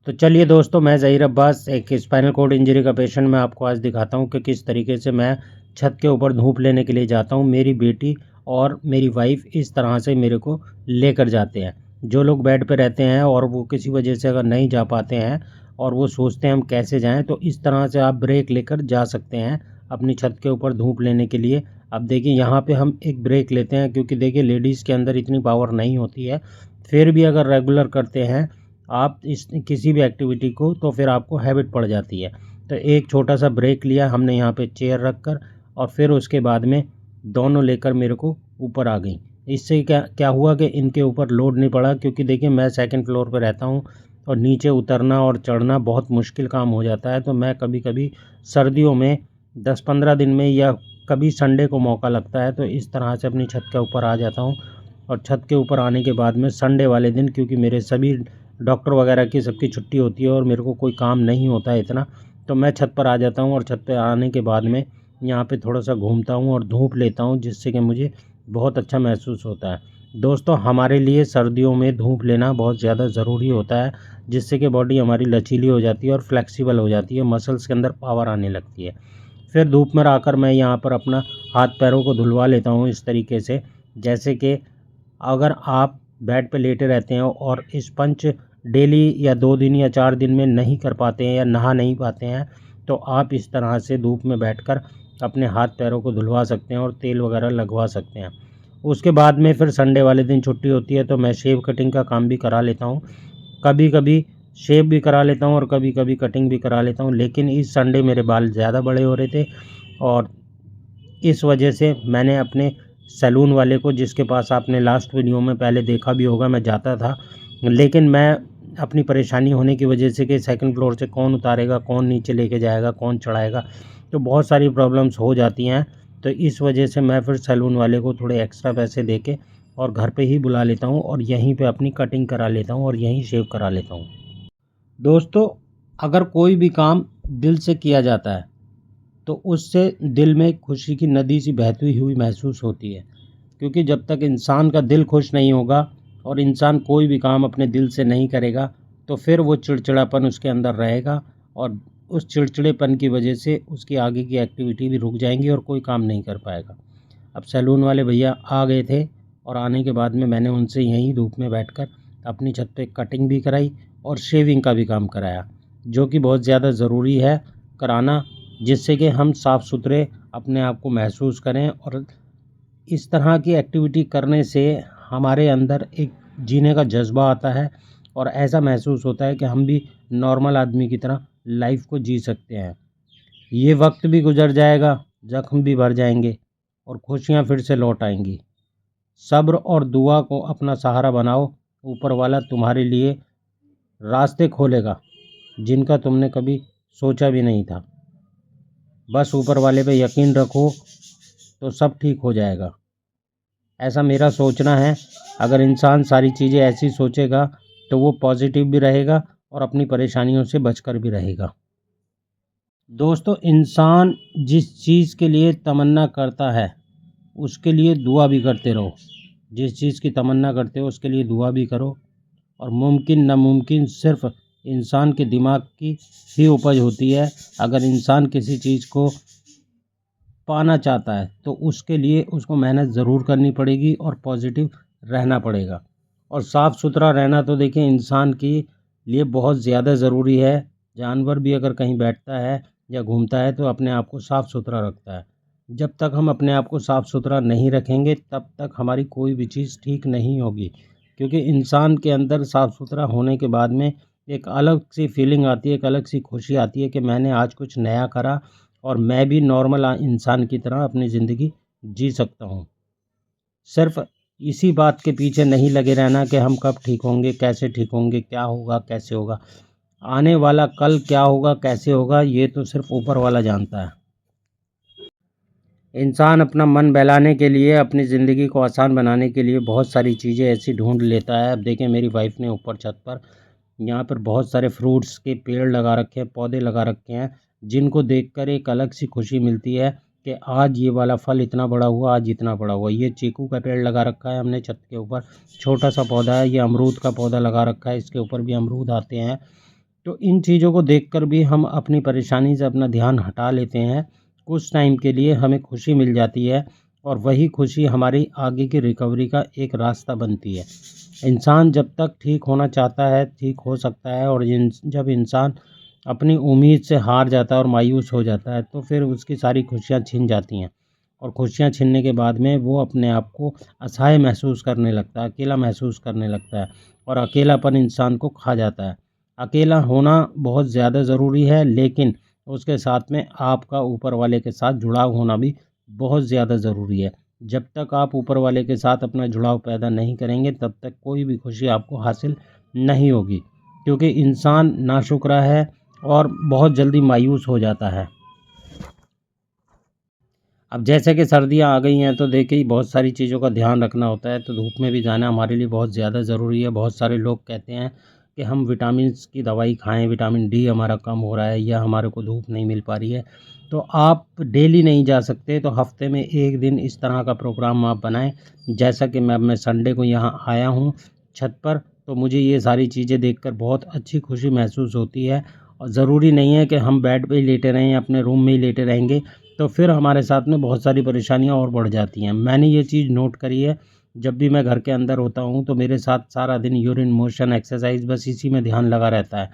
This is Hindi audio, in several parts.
तो चलिए दोस्तों, मैं ज़हीर अब्बास एक स्पाइनल कॉर्ड इंजरी का पेशेंट मैं आपको आज दिखाता हूँ कि किस तरीके से मैं छत के ऊपर धूप लेने के लिए जाता हूँ। मेरी बेटी और मेरी वाइफ़ इस तरह से मेरे को लेकर जाते हैं। जो लोग बेड पे रहते हैं और वो किसी वजह से अगर नहीं जा पाते हैं और वो सोचते हैं हम कैसे जाएँ, तो इस तरह से आप ब्रेक लेकर जा सकते हैं अपनी छत के ऊपर धूप लेने के लिए। अब देखिए यहाँ पे हम एक ब्रेक लेते हैं, क्योंकि देखिए लेडीज़ के अंदर इतनी पावर नहीं होती है। फिर भी अगर रेगुलर करते हैं आप इस किसी भी एक्टिविटी को, तो फिर आपको हैबिट पड़ जाती है। तो एक छोटा सा ब्रेक लिया हमने यहाँ पे चेयर रख कर, और फिर उसके बाद में दोनों लेकर मेरे को ऊपर आ गई। इससे क्या क्या हुआ कि इनके ऊपर लोड नहीं पड़ा, क्योंकि देखिए मैं सेकंड फ्लोर पे रहता हूँ और नीचे उतरना और चढ़ना बहुत मुश्किल काम हो जाता है। तो मैं कभी कभी सर्दियों में 10-15 दिन में, या कभी संडे को मौका लगता है, तो इस तरह से अपनी छत के ऊपर आ जाता हूँ। और छत के ऊपर आने के बाद में संडे वाले दिन, क्योंकि मेरे सभी डॉक्टर वगैरह की सबकी छुट्टी होती है और मेरे को कोई काम नहीं होता है इतना, तो मैं छत पर आ जाता हूँ और छत पे आने के बाद में यहाँ पे थोड़ा सा घूमता हूँ और धूप लेता हूँ, जिससे कि मुझे बहुत अच्छा महसूस होता है। दोस्तों, हमारे लिए सर्दियों में धूप लेना बहुत ज़्यादा ज़रूरी होता है, जिससे कि बॉडी हमारी लचीली हो जाती है और फ्लेक्सिबल हो जाती है, मसल्स के अंदर पावर आने लगती है। फिर धूप में आकर मैं यहाँ पर अपना हाथ पैरों को धुलवा लेता हूँ इस तरीके से, जैसे कि अगर आप बेड पे लेटे रहते हैं और स्पंज डेली या 2 दिन या 4 दिन में नहीं कर पाते हैं या नहा नहीं पाते हैं, तो आप इस तरह से धूप में बैठकर अपने हाथ पैरों को धुलवा सकते हैं और तेल वगैरह लगवा सकते हैं। उसके बाद में फिर संडे वाले दिन छुट्टी होती है, तो मैं शेव कटिंग का काम भी करा लेता हूँ। कभी कभी शेव भी करा लेता हूँ और कभी कभी कटिंग भी करा लेता हूँ, लेकिन इस संडे मेरे बाल ज़्यादा बड़े हो रहे थे, और इस वजह से मैंने अपने सैलून वाले को, जिसके पास आपने लास्ट वीडियो में पहले देखा भी होगा, मैं जाता था, लेकिन मैं अपनी परेशानी होने की वजह से कि सेकंड फ्लोर से कौन उतारेगा, कौन नीचे लेके जाएगा, कौन चढ़ाएगा, तो बहुत सारी प्रॉब्लम्स हो जाती हैं। तो इस वजह से मैं फिर सैलून वाले को थोड़े एक्स्ट्रा पैसे दे के और घर पे ही बुला लेता हूँ और यहीं पे अपनी कटिंग करा लेता हूँ और यहीं शेव करा लेता हूँ। दोस्तों, अगर कोई भी काम दिल से किया जाता है, तो उससे दिल में खुशी की नदी सी बहती हुई महसूस होती है, क्योंकि जब तक इंसान का दिल खुश नहीं होगा और इंसान कोई भी काम अपने दिल से नहीं करेगा, तो फिर वो चिड़चिड़ापन उसके अंदर रहेगा, और उस चिड़चिड़ेपन की वजह से उसकी आगे की एक्टिविटी भी रुक जाएंगी और कोई काम नहीं कर पाएगा। अब सैलून वाले भैया आ गए थे, और आने के बाद में मैंने उनसे यहीं धूप में बैठकर अपनी छत पे कटिंग भी कराई और शेविंग का भी काम कराया, जो कि बहुत ज़्यादा ज़रूरी है कराना, जिससे कि हम साफ़ सुथरे अपने आप को महसूस करें। और इस तरह की एक्टिविटी करने से हमारे अंदर एक जीने का जज्बा आता है, और ऐसा महसूस होता है कि हम भी नॉर्मल आदमी की तरह लाइफ को जी सकते हैं। ये वक्त भी गुजर जाएगा, जख्म भी भर जाएंगे, और खुशियाँ फिर से लौट आएंगी। सब्र और दुआ को अपना सहारा बनाओ, ऊपर वाला तुम्हारे लिए रास्ते खोलेगा जिनका तुमने कभी सोचा भी नहीं था। बस ऊपर वाले पे यकीन रखो, तो सब ठीक हो जाएगा। ऐसा मेरा सोचना है। अगर इंसान सारी चीज़ें ऐसी सोचेगा, तो वो पॉजिटिव भी रहेगा और अपनी परेशानियों से बचकर भी रहेगा। दोस्तों, इंसान जिस चीज़ के लिए तमन्ना करता है, उसके लिए दुआ भी करते रहो। जिस चीज़ की तमन्ना करते हो उसके लिए दुआ भी करो। और मुमकिन नामुमकिन सिर्फ इंसान के दिमाग की ही उपज होती है। अगर इंसान किसी चीज़ को पाना चाहता है, तो उसके लिए उसको मेहनत ज़रूर करनी पड़ेगी और पॉजिटिव रहना पड़ेगा। और साफ़ सुथरा रहना तो देखिए इंसान के लिए बहुत ज़्यादा ज़रूरी है। जानवर भी अगर कहीं बैठता है या घूमता है, तो अपने आप को साफ़ सुथरा रखता है। जब तक हम अपने आप को साफ़ सुथरा नहीं रखेंगे, तब तक हमारी कोई भी चीज़ ठीक नहीं होगी, क्योंकि इंसान के अंदर साफ़ सुथरा होने के बाद में एक अलग सी फीलिंग आती है, एक अलग सी खुशी आती है कि मैंने आज कुछ नया करा और मैं भी नॉर्मल इंसान की तरह अपनी ज़िंदगी जी सकता हूँ। सिर्फ इसी बात के पीछे नहीं लगे रहना कि हम कब ठीक होंगे, कैसे ठीक होंगे, क्या होगा, कैसे होगा। आने वाला कल क्या होगा, कैसे होगा, ये तो सिर्फ ऊपर वाला जानता है। इंसान अपना मन बहलाने के लिए, अपनी ज़िंदगी को आसान बनाने के लिए बहुत सारी चीज़ें ऐसी ढूंढ लेता है। अब देखें, मेरी वाइफ ने ऊपर छत पर यहाँ पर बहुत सारे फ्रूट्स के पेड़ लगा रखे हैं, पौधे लगा रखे हैं, जिनको देखकर एक अलग सी खुशी मिलती है कि आज ये वाला फल इतना बड़ा हुआ, आज इतना बड़ा हुआ। ये चीकू का पेड़ लगा रखा है हमने छत के ऊपर, छोटा सा पौधा है। ये अमरूद का पौधा लगा रखा है, इसके ऊपर भी अमरूद आते हैं। तो इन चीज़ों को देखकर भी हम अपनी परेशानी से अपना ध्यान हटा लेते हैं। कुछ टाइम के लिए हमें खुशी मिल जाती है और वही खुशी हमारी आगे की रिकवरी का एक रास्ता बनती है। इंसान जब तक ठीक होना चाहता है, ठीक हो सकता है, और जब इंसान अपनी उम्मीद से हार जाता है और मायूस हो जाता है, तो फिर उसकी सारी खुशियाँ छिन जाती हैं। और खुशियाँ छीनने के बाद में वो अपने आप को असहाय महसूस करने लगता है, अकेला महसूस करने लगता है, और अकेलापन इंसान को खा जाता है। अकेला होना बहुत ज़्यादा ज़रूरी है, लेकिन उसके साथ में आपका ऊपर वाले के साथ जुड़ाव होना भी बहुत ज़्यादा ज़रूरी है। जब तक आप ऊपर वाले के साथ अपना जुड़ाव पैदा नहीं करेंगे, तब तक कोई भी खुशी आपको हासिल नहीं होगी, क्योंकि इंसान नाशुक्र है और बहुत जल्दी मायूस हो जाता है। अब जैसे कि सर्दियाँ आ गई हैं, तो देखिए बहुत सारी चीज़ों का ध्यान रखना होता है, तो धूप में भी जाना हमारे लिए बहुत ज़्यादा ज़रूरी है। बहुत सारे लोग कहते हैं कि हम विटामिन्स की दवाई खाएँ, विटामिन डी हमारा कम हो रहा है या हमारे को धूप नहीं मिल पा रही है। तो आप डेली नहीं जा सकते, तो हफ़्ते में 1 दिन इस तरह का प्रोग्राम आप बनाएँ। जैसा कि मैं संडे को यहाँ आया हूँ छत पर, तो मुझे ये सारी चीज़ें देखकर बहुत अच्छी खुशी महसूस होती है। और ज़रूरी नहीं है कि हम बेड पे ही लेटे रहें, अपने रूम में ही लेटे रहेंगे, तो फिर हमारे साथ में बहुत सारी परेशानियाँ और बढ़ जाती हैं। मैंने ये चीज़ नोट करी है, जब भी मैं घर के अंदर होता हूँ, तो मेरे साथ सारा दिन यूरिन मोशन, एक्सरसाइज़, बस इसी में ध्यान लगा रहता है।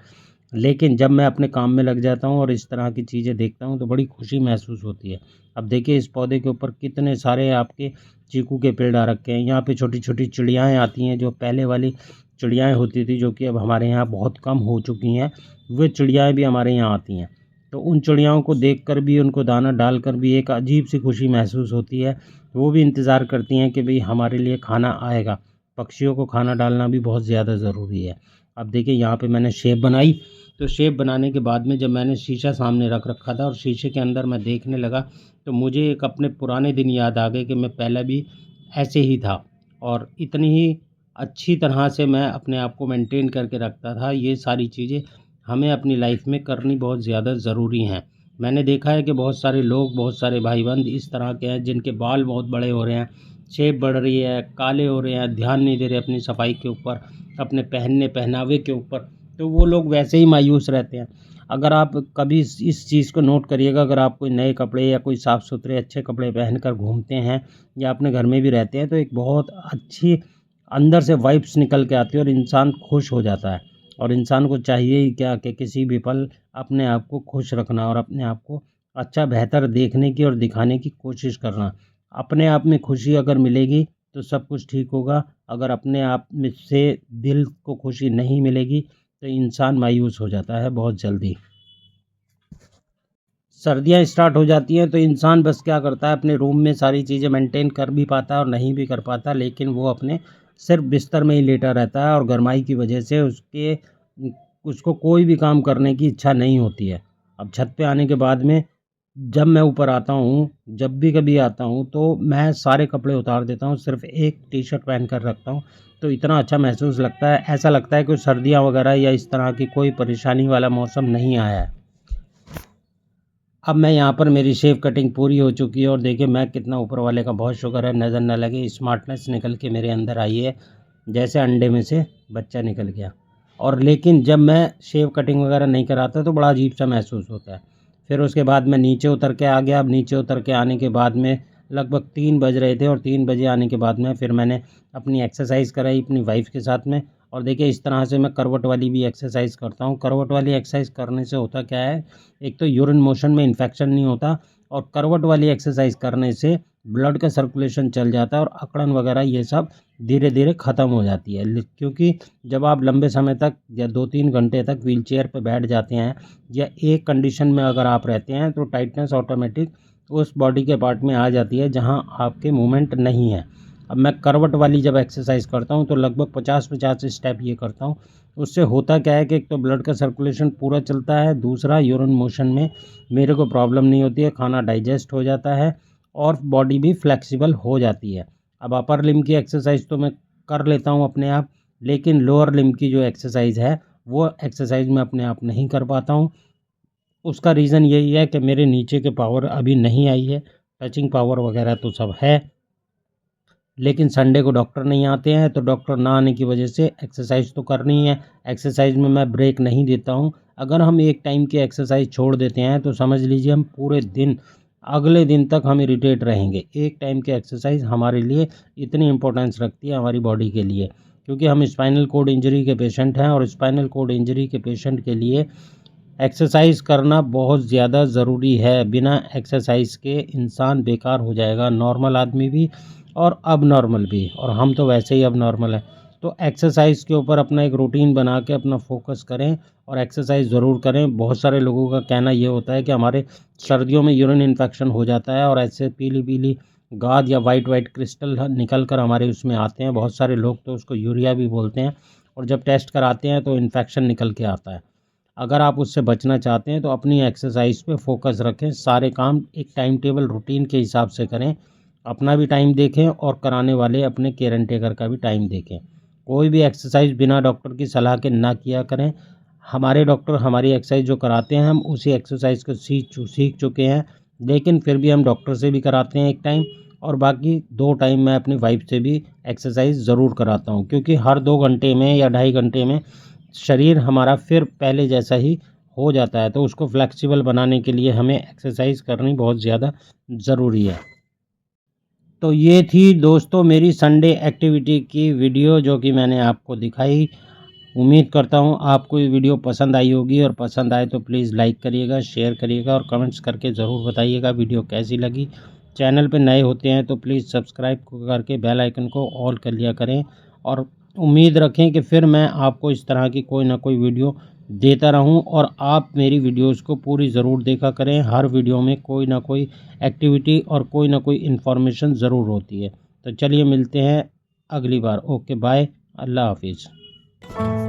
लेकिन जब मैं अपने काम में लग जाता हूँ और इस तरह की चीज़ें देखता हूँ, तो बड़ी खुशी महसूस होती है। अब देखिए इस पौधे के ऊपर कितने सारे आपके चीकू के पेड़ आ रखे हैं। यहाँ पे छोटी-छोटी चिड़ियाएँ आती हैं, जो पहले वाली चिड़ियाएँ होती थी, जो कि अब हमारे यहाँ बहुत कम हो चुकी हैं। वे चिड़ियाएँ भी हमारे यहाँ आती हैं। तो उन चिड़ियाओं को देखकर भी, उनको दाना डालकर भी एक अजीब-सी खुशी महसूस होती है। वो भी इंतज़ार करती हैं कि भई हमारे लिए खाना आएगा। पक्षियों को खाना डालना भी बहुत ज़्यादा ज़रूरी है। अब देखिए यहाँ पे मैंने शेप बनाई, तो शेप बनाने के बाद में जब मैंने शीशा सामने रख रखा था और शीशे के अंदर मैं देखने लगा, तो मुझे एक अपने पुराने दिन याद आ गए कि मैं पहले भी ऐसे ही था और इतनी ही अच्छी तरह से मैं अपने आप को मेंटेन करके रखता था। ये सारी चीज़ें हमें अपनी लाइफ में करनी बहुत ज़्यादा ज़रूरी हैं। मैंने देखा है कि बहुत सारे लोग, बहुत सारे भाई-बंद इस तरह के हैं जिनके बाल बहुत बड़े हो रहे हैं, शेप बढ़ रही है, काले हो रहे हैं, ध्यान नहीं दे रहे अपनी सफाई के ऊपर, अपने पहनावे के ऊपर, तो वो लोग वैसे ही मायूस रहते हैं। अगर आप कभी इस चीज़ को नोट करिएगा, अगर आप कोई नए कपड़े या कोई साफ-सुथरे अच्छे कपड़े पहनकर घूमते हैं या अपने घर में भी रहते हैं, तो एक बहुत अच्छी अंदर से वाइब्स निकल के आती है और इंसान खुश हो जाता है। और इंसान को चाहिए ही क्या कि किसी भी पल अपने आप को खुश रखना और अपने आप को अच्छा बेहतर देखने की और दिखाने की कोशिश करना। अपने आप में खुशी अगर मिलेगी, तो सब कुछ ठीक होगा। अगर अपने आप में से दिल को खुशी नहीं मिलेगी, तो इंसान मायूस हो जाता है बहुत जल्दी। सर्दियाँ स्टार्ट हो जाती हैं, तो इंसान बस क्या करता है, अपने रूम में सारी चीज़ें मेंटेन कर भी पाता है और नहीं भी कर पाता, लेकिन वो अपने सिर्फ़ बिस्तर में ही लेटा रहता है और गरमाई की वजह से उसको कोई भी काम करने की इच्छा नहीं होती है। अब छत पे आने के बाद में जब मैं ऊपर आता हूँ, जब भी कभी आता हूँ, तो मैं सारे कपड़े उतार देता हूँ, सिर्फ़ एक टी-शर्ट पहन कर रखता हूँ, तो इतना अच्छा महसूस लगता है, ऐसा लगता है कि सर्दियाँ वगैरह या इस तरह की कोई परेशानी वाला मौसम नहीं आया है। अब मैं यहाँ पर मेरी शेव कटिंग पूरी हो चुकी है और देखिए मैं कितना ऊपर वाले का बहुत शुक्र है, नज़र ना लगे, स्मार्टनेस निकल के मेरे अंदर आई है, जैसे अंडे में से बच्चा निकल गया। और लेकिन जब मैं शेव कटिंग वगैरह नहीं कराता, तो बड़ा अजीब सा महसूस होता है। फिर उसके बाद मैं नीचे उतर के आ गया। अब नीचे उतर के आने के बाद में लगभग 3 बज रहे थे और 3 बजे आने के बाद में फिर मैंने अपनी एक्सरसाइज़ कराई अपनी वाइफ़ के साथ में। और देखिए इस तरह से मैं करवट वाली भी एक्सरसाइज़ करता हूँ। करवट वाली एक्सरसाइज़ करने से होता क्या है, एक तो यूरिन मोशन में इन्फेक्शन नहीं होता, और करवट वाली एक्सरसाइज करने से ब्लड का सर्कुलेशन चल जाता है और अकड़न वगैरह ये सब धीरे-धीरे ख़त्म हो जाती है। क्योंकि जब आप लंबे समय तक या 2-3 घंटे तक व्हीलचेयर पे बैठ जाते हैं या एक कंडीशन में अगर आप रहते हैं, तो टाइटनेस ऑटोमेटिक उस बॉडी के पार्ट में आ जाती है जहाँ आपके मूवमेंट नहीं है। अब मैं करवट वाली जब एक्सरसाइज करता हूँ, तो लगभग 50-50 स्टेप ये करता हूँ। उससे होता क्या है कि एक तो ब्लड का सर्कुलेशन पूरा चलता है, दूसरा यूरिन मोशन में मेरे को प्रॉब्लम नहीं होती है, खाना डाइजेस्ट हो जाता है और बॉडी भी फ्लेक्सिबल हो जाती है। अब अपर लिम्ब की एक्सरसाइज तो मैं कर लेता हूँ अपने आप, लेकिन लोअर लिम्ब की जो एक्सरसाइज है, वो एक्सरसाइज मैं अपने आप नहीं कर पाता हूँ। उसका रीज़न यही है कि मेरे नीचे के पावर अभी नहीं आई है, टचिंग पावर वगैरह तो सब है, लेकिन संडे को डॉक्टर नहीं आते हैं, तो डॉक्टर ना आने की वजह से एक्सरसाइज तो करनी है। एक्सरसाइज में मैं ब्रेक नहीं देता हूँ। अगर हम एक टाइम की एक्सरसाइज छोड़ देते हैं तो समझ लीजिए हम पूरे दिन, अगले दिन तक हम इरिटेट रहेंगे। एक टाइम की एक्सरसाइज हमारे लिए इतनी इम्पोर्टेंस रखती है हमारी बॉडी के लिए, क्योंकि हम स्पाइनल कोड इंजरी के पेशेंट हैं, और स्पाइनल कोड इंजरी के पेशेंट के लिए एक्सरसाइज करना बहुत ज़्यादा ज़रूरी है। बिना एक्सरसाइज के इंसान बेकार हो जाएगा, नॉर्मल आदमी भी और अब नॉर्मल भी, और हम तो वैसे ही अब नॉर्मल हैं। तो एक्सरसाइज के ऊपर अपना एक रूटीन बना के अपना फोकस करें और एक्सरसाइज ज़रूर करें। बहुत सारे लोगों का कहना ये होता है कि हमारे सर्दियों में यूरिन इन्फेक्शन हो जाता है और ऐसे पीली पीली गाद या वाइट वाइट क्रिस्टल निकल कर हमारे उसमें आते हैं। बहुत सारे लोग तो उसको यूरिया भी बोलते हैं, और जब टेस्ट कराते हैं तो इन्फेक्शन निकल के आता है। अगर आप उससे बचना चाहते हैं तो अपनी एक्सरसाइज पे फोकस रखें, सारे काम एक टाइम टेबल रूटीन के हिसाब से करें, अपना भी टाइम देखें और कराने वाले अपने केयर एंड टेकर का भी टाइम देखें। कोई भी एक्सरसाइज बिना डॉक्टर की सलाह के ना किया करें। हमारे डॉक्टर हमारी एक्सरसाइज जो कराते हैं हम उसी एक्सरसाइज को सीख चुके हैं, लेकिन फिर भी हम डॉक्टर से भी कराते हैं एक टाइम, और बाकी 2 टाइम मैं अपनी वाइफ से भी एक्सरसाइज ज़रूर कराता हूँ, क्योंकि हर 2 घंटे में या 2.5 घंटे में शरीर हमारा फिर पहले जैसा ही हो जाता है। तो उसको फ्लेक्सिबल बनाने के लिए हमें एक्सरसाइज करनी बहुत ज़्यादा ज़रूरी है। तो ये थी दोस्तों मेरी संडे एक्टिविटी की वीडियो जो कि मैंने आपको दिखाई। उम्मीद करता हूँ आपको ये वीडियो पसंद आई होगी, और पसंद आए तो प्लीज़ लाइक करिएगा, शेयर करिएगा और कमेंट्स करके ज़रूर बताइएगा वीडियो कैसी लगी। चैनल पे नए होते हैं तो प्लीज़ सब्सक्राइब करके बेल आइकन को ऑल कर लिया करें, और उम्मीद रखें कि फिर मैं आपको इस तरह की कोई ना कोई वीडियो देता रहूं, और आप मेरी वीडियोस को पूरी ज़रूर देखा करें। हर वीडियो में कोई ना कोई एक्टिविटी और कोई ना कोई इन्फॉर्मेशन ज़रूर होती है। तो चलिए मिलते हैं अगली बार। ओके बाय, अल्लाह हाफिज़।